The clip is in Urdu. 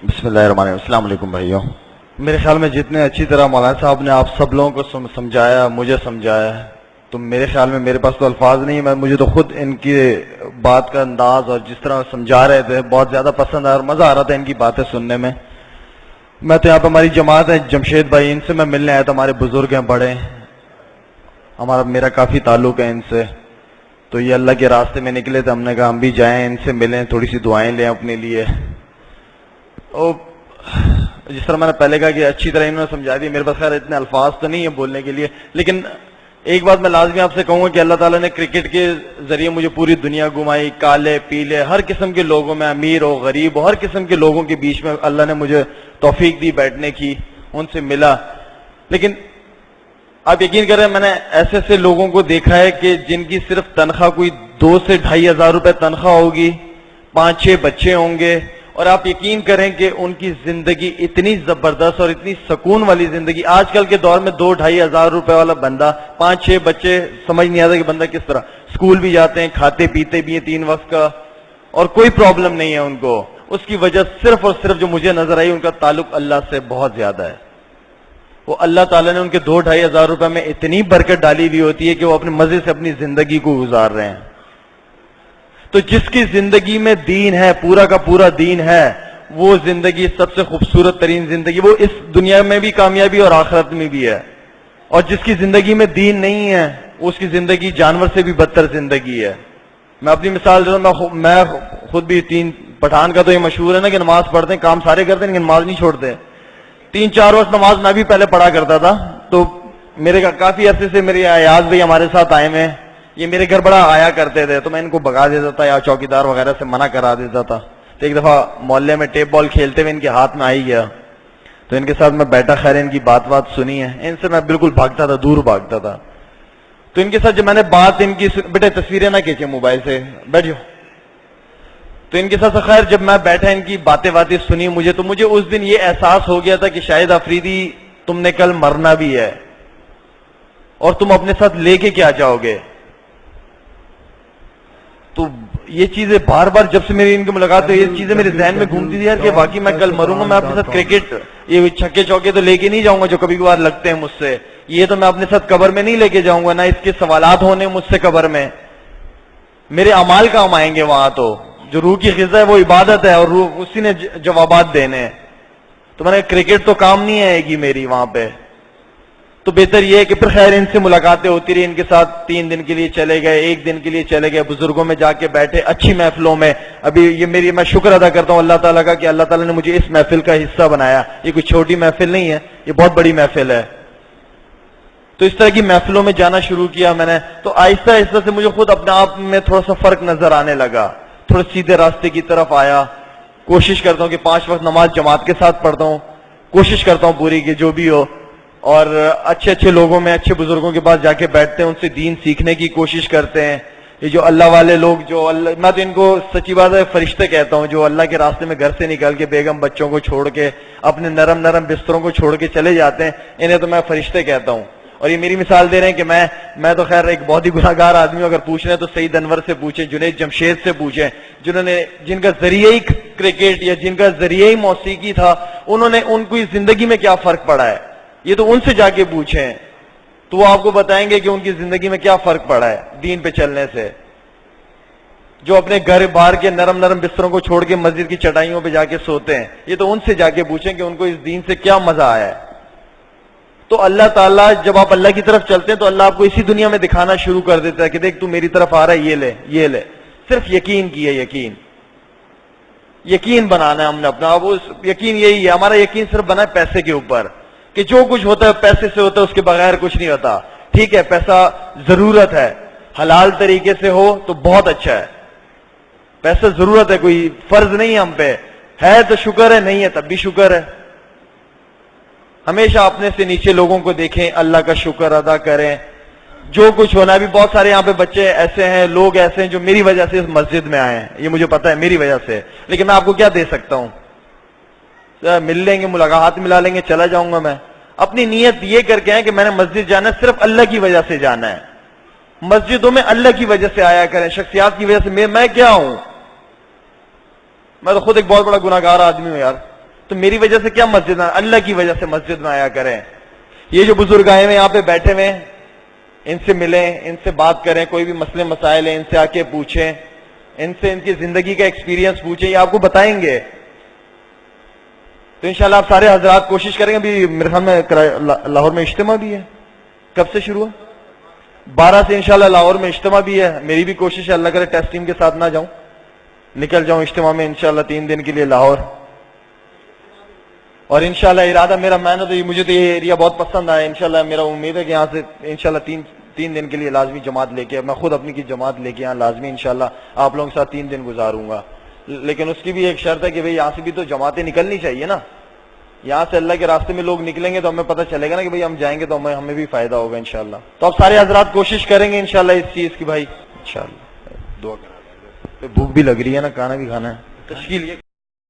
بسم اللہ الرحمن الرحیم۔ السلام علیکم بھائیوں۔ میرے خیال میں جتنے اچھی طرح مولانا صاحب نے آپ سب لوگوں کو سمجھایا، مجھے سمجھایا، تو میرے خیال میں میرے پاس تو الفاظ نہیں ہے، مجھے تو خود ان کی بات کا انداز اور جس طرح سمجھا رہے تھے بہت زیادہ پسند آیا اور مزہ آ رہا تھا ان کی باتیں سننے میں۔ میں تو یہاں پہ ہماری جماعت ہے جمشید بھائی، ان سے میں ملنے آیا تھا، ہمارے بزرگ ہیں بڑے، میرا کافی تعلق ہے ان سے، تو یہ اللہ کے راستے میں نکلے تھے، ہم نے کہا ہم بھی جائیں، ان سے ملیں، تھوڑی سی دعائیں لیں اپنے لیے۔ جس طرح میں نے پہلے کہا کہ اچھی طرح انہوں نے سمجھا دی، میرے پاس خیر اتنے الفاظ تو نہیں ہیں بولنے کے لیے، لیکن ایک بات میں لازمی آپ سے کہوں گا کہ اللہ تعالیٰ نے کرکٹ کے ذریعے مجھے پوری دنیا گھمائی، کالے پیلے ہر قسم کے لوگوں میں، امیر ہو غریب ہو، ہر قسم کے لوگوں کے بیچ میں اللہ نے مجھے توفیق دی بیٹھنے کی، ان سے ملا۔ لیکن آپ یقین کریں میں نے ایسے ایسے لوگوں کو دیکھا ہے کہ جن کی صرف تنخواہ کوئی 2 سے 2,500 روپے تنخواہ ہوگی، 5-6 بچے ہوں گے، اور آپ یقین کریں کہ ان کی زندگی اتنی زبردست اور اتنی سکون والی زندگی۔ آج کل کے دور میں 2-2,500 روپے والا بندہ، 5-6 بچے، سمجھ نہیں آتا کہ بندہ کس طرح اسکول بھی جاتے ہیں، کھاتے پیتے بھی ہیں 3 وقت کا، اور کوئی پرابلم نہیں ہے ان کو۔ اس کی وجہ صرف اور صرف جو مجھے نظر آئی، ان کا تعلق اللہ سے بہت زیادہ ہے۔ وہ اللہ تعالیٰ نے ان کے 2-2,500 روپے میں اتنی برکت ڈالی ہوئی ہوتی ہے کہ وہ اپنے مزے سے اپنی زندگی کو گزار رہے ہیں۔ تو جس کی زندگی میں دین ہے، پورا کا پورا دین ہے، وہ زندگی سب سے خوبصورت ترین زندگی، وہ اس دنیا میں بھی کامیابی اور آخرت میں بھی ہے۔ اور جس کی زندگی میں دین نہیں ہے، اس کی زندگی جانور سے بھی بدتر زندگی ہے۔ میں اپنی مثال دیتا ہوں، میں خود بھی پٹھان کا تو یہ مشہور ہے نا کہ نماز پڑھتے ہیں، کام سارے کرتے ہیں لیکن نماز نہیں چھوڑتے۔ 3-4 وقت نماز میں بھی پہلے پڑھا کرتا تھا، تو میرے کافی عرصے سے میرے ایاز بھائی ہمارے ساتھ آئے میں، یہ میرے گھر بڑا آیا کرتے تھے، تو میں ان کو بگا دیتا تھا یا چوکیدار وغیرہ سے منع کرا دیتا تھا۔ تو ایک دفعہ محلے میں ٹیپ بال کھیلتے ہوئے ان کے ہاتھ میں آئی گیا، تو ان کے ساتھ میں بیٹھا، خیر ان کی بات سنی ہے، ان سے میں بالکل بھاگتا تھا، دور بھاگتا تھا۔ تو ان کے ساتھ جب میں نے بات ان کی بیٹے تصویریں نہ کھینچے موبائل سے، بیٹھ جاؤ، تو ان کے ساتھ خیر جب میں بیٹھا ان کی باتیں سنی مجھے، تو مجھے اس دن یہ احساس ہو گیا تھا کہ شاید آفریدی تم نے کل مرنا بھی ہے، اور تم اپنے ساتھ لے کے کیا جاؤ گے؟ تو یہ چیزیں بار بار جب سے میری ان کی ملاقات ہوئی، یہ چیزیں میرے ذہن میں گھومتی تھی یار کہ واقعی میں کل مروں گا، میں اپنے ساتھ کرکٹ یہ چھکے چوکے تو لے کے نہیں جاؤں گا جو کبھی کبھار لگتے ہیں مجھ سے، یہ تو میں اپنے ساتھ قبر میں نہیں لے کے جاؤں گا، نہ اس کے سوالات ہونے مجھ سے قبر میں، میرے اعمال کام آئیں گے وہاں، تو جو روح کی غذا ہے وہ عبادت ہے اور روح اسی نے جوابات دینے ہیں۔ تو میں نے کرکٹ تو کام نہیں آئے گی میری وہاں پہ، تو بہتر یہ ہے کہ پھر خیر ان سے ملاقاتیں ہوتی رہی، ان کے ساتھ 3 دن کے لیے چلے گئے، 1 دن کے لیے چلے گئے، بزرگوں میں جا کے بیٹھے، اچھی محفلوں میں۔ ابھی یہ میں شکر ادا کرتا ہوں اللہ تعالیٰ کا کہ اللہ تعالیٰ نے مجھے اس محفل کا حصہ بنایا، یہ کوئی چھوٹی محفل نہیں ہے، یہ بہت بڑی محفل ہے۔ تو اس طرح کی محفلوں میں جانا شروع کیا میں نے، تو آہستہ آہستہ سے مجھے خود اپنے آپ میں تھوڑا سا فرق نظر آنے لگا، تھوڑا سیدھے راستے کی طرف آیا، کوشش کرتا ہوں کہ 5 وقت نماز جماعت کے ساتھ پڑھتا ہوں، کوشش کرتا ہوں پوری کہ جو بھی ہو، اور اچھے اچھے لوگوں میں، اچھے بزرگوں کے پاس جا کے بیٹھتے ہیں، ان سے دین سیکھنے کی کوشش کرتے ہیں۔ یہ جو اللہ والے لوگ، جو اللہ، میں تو ان کو سچی بات ہے فرشتے کہتا ہوں، جو اللہ کے راستے میں گھر سے نکل کے بیگم بچوں کو چھوڑ کے اپنے نرم نرم بستروں کو چھوڑ کے چلے جاتے ہیں، انہیں تو میں فرشتے کہتا ہوں۔ اور یہ میری مثال دے رہے ہیں کہ میں تو خیر ایک بہت ہی گناہگار آدمی ہوں، اگر پوچھ رہے ہیں تو سعید انور سے پوچھیں، جنید جمشید سے پوچھیں، جن کا ذریعہ ہی کرکٹ یا جن کا ذریعہ ہی موسیقی تھا، ان کی زندگی میں کیا فرق پڑا ہے، یہ تو ان سے جا کے پوچھیں، تو وہ آپ کو بتائیں گے کہ ان کی زندگی میں کیا فرق پڑا ہے دین پہ چلنے سے۔ جو اپنے گھر باہر کے نرم نرم بستروں کو چھوڑ کے مسجد کی چٹائیوں پہ جا کے سوتے ہیں، یہ تو ان سے جا کے پوچھیں کہ ان کو اس دین سے کیا مزہ آیا ہے۔ تو اللہ تعالیٰ جب آپ اللہ کی طرف چلتے ہیں تو اللہ آپ کو اسی دنیا میں دکھانا شروع کر دیتا ہے کہ دیکھ تو میری طرف آ رہا ہے، یہ لے، صرف یقین کی ہے، یقین بنانا ہے ہم نے اپنا۔ اب یقین یہی ہے، ہمارا یقین صرف بنا ہے پیسے کے اوپر، کہ جو کچھ ہوتا ہے پیسے سے ہوتا ہے، اس کے بغیر کچھ نہیں ہوتا۔ ٹھیک ہے پیسہ ضرورت ہے، حلال طریقے سے ہو تو بہت اچھا ہے، پیسہ ضرورت ہے، کوئی فرض نہیں ہم پہ، ہے تو شکر ہے، نہیں ہے تب بھی شکر ہے۔ ہمیشہ اپنے سے نیچے لوگوں کو دیکھیں، اللہ کا شکر ادا کریں، جو کچھ ہونا ہے۔ بھی بہت سارے یہاں پہ بچے ایسے ہیں، لوگ ایسے ہیں جو میری وجہ سے اس مسجد میں آئے ہیں، یہ مجھے پتا ہے میری وجہ سے، لیکن میں آپ کو کیا دے سکتا ہوں؟ مل لیں گے، ملاقات ملا لیں گے، چلا جاؤں گا میں۔ اپنی نیت یہ کر کے ہیں کہ میں نے مسجد جانا ہے، صرف اللہ کی وجہ سے جانا ہے۔ مسجدوں میں اللہ کی وجہ سے آیا کریں، شخصیات کی وجہ سے میں کیا ہوں؟ میں تو خود ایک بہت بڑا گناہگار آدمی ہوں یار، تو میری وجہ سے کیا مسجد میں، اللہ کی وجہ سے مسجد میں آیا کریں. یہ جو بزرگ آئے ہوئے یہاں پہ بیٹھے ہوئے، ان سے ملیں، ان سے بات کریں، کوئی بھی مسئلے مسائل ہیں ان سے آ کے پوچھیں، ان سے ان کی زندگی کا ایکسپیرینس پوچھیں، یہ آپ کو بتائیں گے. تو انشاءاللہ آپ سارے حضرات کوشش کریں گے. ابھی میرے خیال میں لاہور میں اجتماع بھی ہے، کب سے شروع ہے؟ 12 سے انشاءاللہ لاہور میں اجتماع بھی ہے. میری بھی کوشش ہے اللہ کرے ٹیسٹ ٹیم کے ساتھ نہ جاؤں، نکل جاؤں اجتماع میں انشاءاللہ 3 دن کے لیے لاہور. اور انشاءاللہ ارادہ میرا، میں نے تو مجھے تو یہ ایریا بہت پسند آیا. انشاءاللہ میرا امید ہے کہ یہاں سے انشاءاللہ 3 دن کے لیے لازمی جماعت لے کے، میں خود اپنی کی جماعت لے کے یہاں لازمی انشاءاللہ آپ لوگوں کے ساتھ 3 دن گزاروں گا. لیکن اس کی بھی ایک شرط ہے کہ بھئی یہاں سے بھی تو جماعتیں نکلنی چاہیے نا. یہاں سے اللہ کے راستے میں لوگ نکلیں گے تو ہمیں پتہ چلے گا نا کہ بھئی ہم جائیں گے تو ہمیں بھی فائدہ ہوگا انشاءاللہ. تو آپ سارے حضرات کوشش کریں گے انشاءاللہ اس چیز کی. بھائی انشاءاللہ دعا کریں. بھوک بھی لگ رہی ہے نا، کھانا بھی کھانا ہے. تشکیل یہ